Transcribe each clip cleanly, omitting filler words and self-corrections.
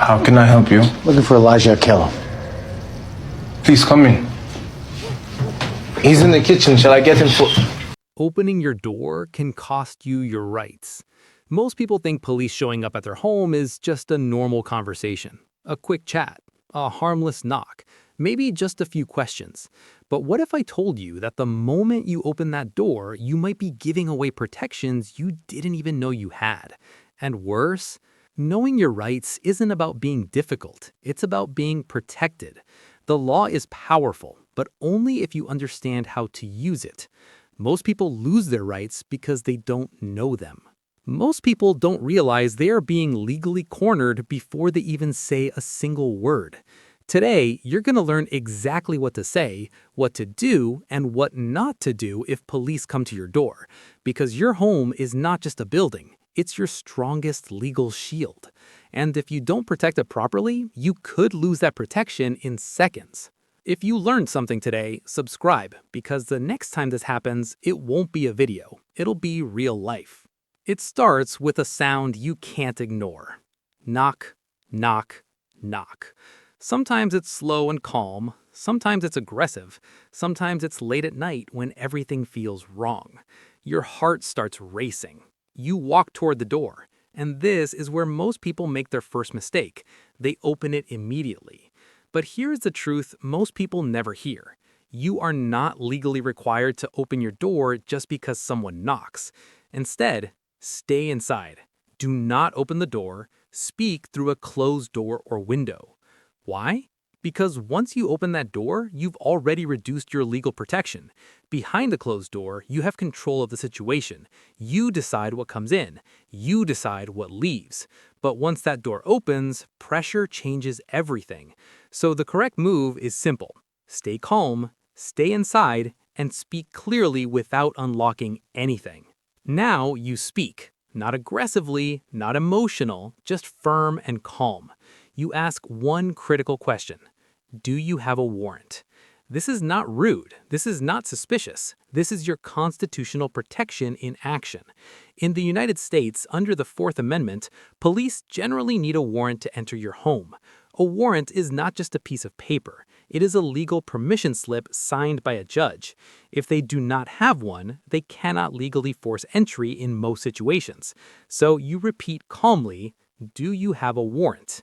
How can I help you? Looking for Elijah Kello. Please come in. He's in the kitchen. Shall I get him for... Opening your door can cost you your rights. Most people think police showing up at their home is just a normal conversation, a quick chat, a harmless knock, maybe just a few questions. But what if I told you that the moment you open that door, you might be giving away protections you didn't even know you had? And worse, knowing your rights isn't about being difficult, it's about being protected. The law is powerful, but only if you understand how to use it. Most people lose their rights because they don't know them. Most people don't realize they are being legally cornered before they even say a single word. Today, you're going to learn exactly what to say, what to do, and what not to do if police come to your door. Because your home is not just a building, it's your strongest legal shield. And if you don't protect it properly, you could lose that protection in seconds. If you learned something today, subscribe, because the next time this happens, it won't be a video. It'll be real life. It starts with a sound you can't ignore. Knock, knock, knock. Sometimes it's slow and calm, sometimes it's aggressive, sometimes it's late at night when everything feels wrong. Your heart starts racing. You walk toward the door, and this is where most people make their first mistake. They open it immediately. But here's the truth most people never hear. You are not legally required to open your door just because someone knocks. Instead, stay inside. Do not open the door. Speak through a closed door or window. Why? Because once you open that door, you've already reduced your legal protection. Behind the closed door, you have control of the situation. You decide what comes in. You decide what leaves. But once that door opens, pressure changes everything. So the correct move is simple. Stay calm, stay inside, and speak clearly without unlocking anything. Now you speak. Not aggressively, not emotional, just firm and calm. You ask one critical question. Do you have a warrant? This is not rude. This is not suspicious. This is your constitutional protection in action. In the United States, under the Fourth Amendment, police generally need a warrant to enter your home. A warrant is not just a piece of paper. It is a legal permission slip signed by a judge. If they do not have one, they cannot legally force entry in most situations. So you repeat calmly, do you have a warrant?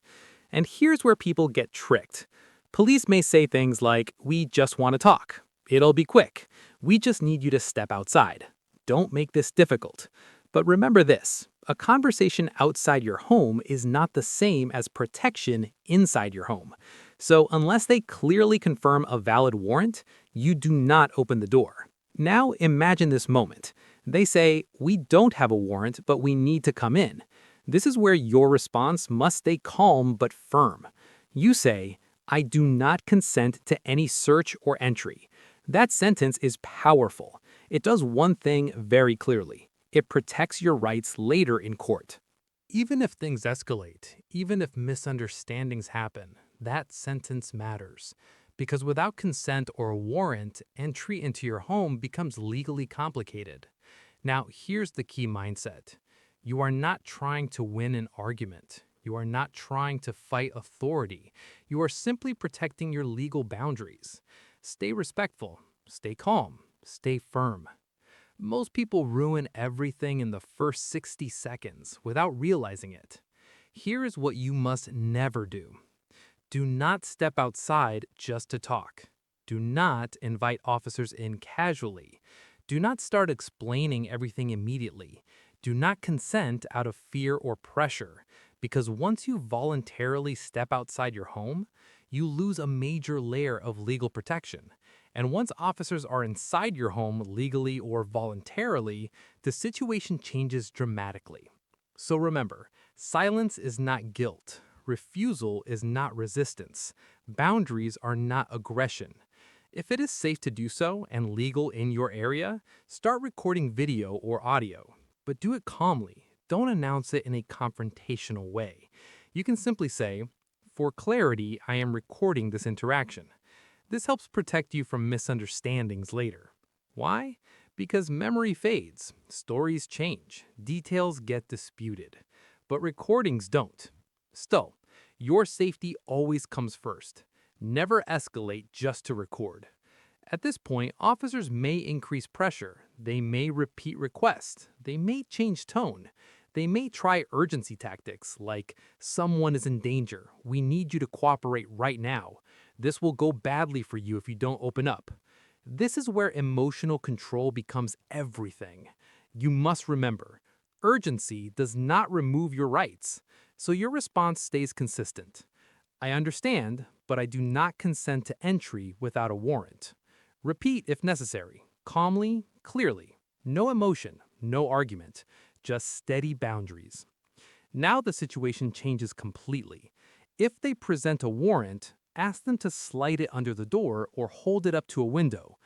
And here's where people get tricked. Police may say things like, we just want to talk. It'll be quick. We just need you to step outside. Don't make this difficult. But remember this, a conversation outside your home is not the same as protection inside your home. So unless they clearly confirm a valid warrant, you do not open the door. Now imagine this moment. They say, we don't have a warrant, but we need to come in. This is where your response must stay calm but firm. You say, I do not consent to any search or entry. That sentence is powerful. It does one thing very clearly. It protects your rights later in court. Even if things escalate, even if misunderstandings happen, that sentence matters. Because without consent or a warrant, entry into your home becomes legally complicated. Now, here's the key mindset. You are not trying to win an argument. You are not trying to fight authority. You are simply protecting your legal boundaries. Stay respectful, stay calm, stay firm. Most people ruin everything in the first 60 seconds without realizing it. Here is what you must never do. Do not step outside just to talk. Do not invite officers in casually. Do not start explaining everything immediately. Do not consent out of fear or pressure, because once you voluntarily step outside your home, you lose a major layer of legal protection. And once officers are inside your home legally or voluntarily, the situation changes dramatically. So remember, silence is not guilt. Refusal is not resistance. Boundaries are not aggression. If it is safe to do so and legal in your area, start recording video or audio. But do it calmly. Don't announce it in a confrontational way. You can simply say, for clarity, I am recording this interaction. This helps protect you from misunderstandings later. Why? Because memory fades, stories change, details get disputed. But recordings don't. Still, Your safety always comes first. Never escalate just to record. At this point, officers may increase pressure, they may repeat requests, they may change tone, they may try urgency tactics like, someone is in danger, we need you to cooperate right now. This will go badly for you if you don't open up. This is where emotional control becomes everything. You must remember, urgency does not remove your rights, so your response stays consistent. I understand, but I do not consent to entry without a warrant. Repeat if necessary, calmly, clearly. No emotion, no argument, just steady boundaries. Now the situation changes completely. If they present a warrant, ask them to slide it under the door or hold it up to a window.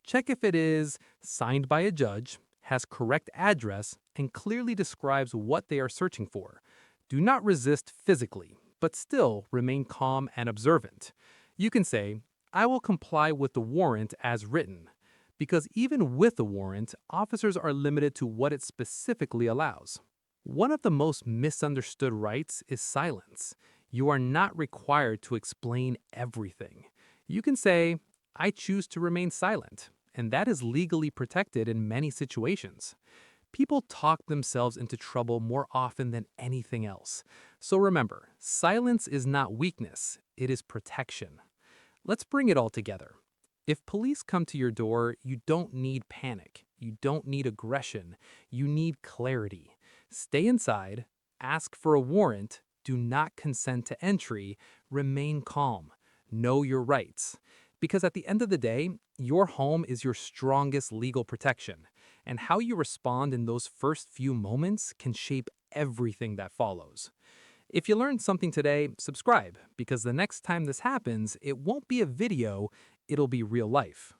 Check if it is signed by a judge, has correct address, and clearly describes what they are searching for. Do not resist physically, but still remain calm and observant. You can say, I will comply with the warrant as written. Because even with a warrant, officers are limited to what it specifically allows. One of the most misunderstood rights is silence. You are not required to explain everything. You can say, I choose to remain silent, and that is legally protected in many situations. People talk themselves into trouble more often than anything else. So remember, silence is not weakness, it is protection. Let's bring it all together. If police come to your door, you don't need panic. You don't need aggression. You need clarity. Stay inside, ask for a warrant, do not consent to entry, remain calm, know your rights. Because at the end of the day, your home is your strongest legal protection, and how you respond in those first few moments can shape everything that follows. If you learned something today, subscribe, because the next time this happens, it won't be a video, it'll be real life.